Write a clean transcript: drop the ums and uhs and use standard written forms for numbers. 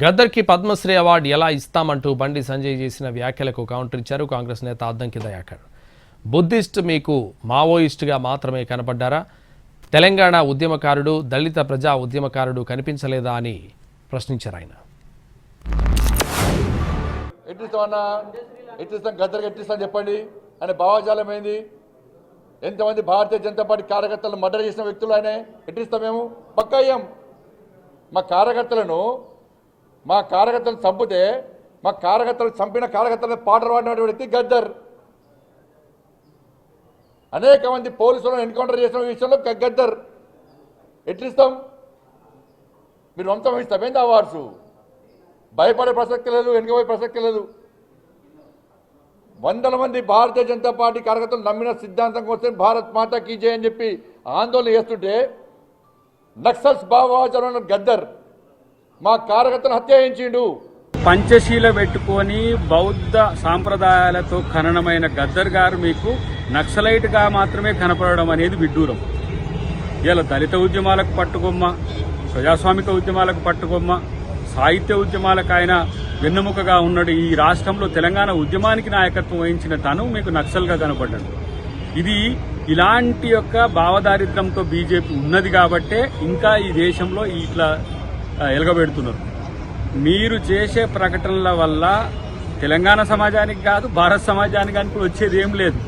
గద్దర్కి Padmashri award ఎలా ఇస్తామంటూ బండి సంజయ్ చేసిన వ్యాఖ్యలకు కౌంటర్ ఇచ్చారు కాంగ్రెస్ నేత అద్దంకి దయాకర్. బుద్ధిస్ట్ మీకు మావోయిస్టుగా మాత్రమే కనపడ్డారా? తెలంగాణ ఉద్యమకారుడు, దళిత ప్రజా ఉద్యమకారుడు కనిపించలేదా అని ప్రశ్నించారు ఆయన. గద్దర్కి ఎట్టిస్తాను చెప్పండి అనే భావజాలం ఏంది? ఎంతమంది భారతీయ జనతా పార్టీ కార్యకర్తలను మర్డర్ చేసిన వ్యక్తులు ఆయన ఎట్టిస్తాం? మేము పక్కా అయ్యాం. మా కార్యకర్తలను చంపితే మా కార్యకర్తలను చంపిన కార్యకర్తలను పాటలు పాడినటువంటి వ్యక్తి గద్దర్. అనేక మంది పోలీసులను ఎన్కౌంటర్ చేసిన విషయంలో గద్దర్. ఎట్లిస్తాం? మీరు వంశం ఇస్తామేంది అవార్డ్స్? భయపడే ప్రసక్తి లేదు, వెనుకపోయే ప్రసక్తి లేదు. వందల మంది భారతీయ జనతా పార్టీ కార్యకర్తలు నమ్మిన సిద్ధాంతం కోసం భారత్ మాతా కీ జై అని చెప్పి ఆందోళన చేస్తుంటే నక్సల్స్ భావజాలను గద్దర్ మా కార్యకర్తను హత్య చేయించిండు. పంచశీల పెట్టుకొని బౌద్ధ సాంప్రదాయాలతో ఖననమైన గద్దర్ గారు మీకు నక్సలైట్గా మాత్రమే కనపడడం అనేది విడ్డూరం. ఇలా దళిత ఉద్యమాలకు పట్టుకొమ్మ, ప్రజాస్వామిక ఉద్యమాలకు పట్టుకొమ్మ, సాహిత్య ఉద్యమాలకు ఆయన వెన్నెముకగా ఉన్నాడు. ఈ రాష్ట్రంలో తెలంగాణ ఉద్యమానికి నాయకత్వం వహించిన తను మీకు నక్సల్గా కనపడ్డాడు. ఇది ఇలాంటి యొక్క భావదారిద్ర్యంతో బీజేపీ ఉన్నది కాబట్టే ఇంకా ఈ దేశంలో ఇట్లా ఎలగబెడుతున్నారు. మీరు చేసే ప్రకటనల వల్ల తెలంగాణ సమాజానికి కాదు, భారత సమాజానికి కూడా వచ్చేది ఏం లేదు.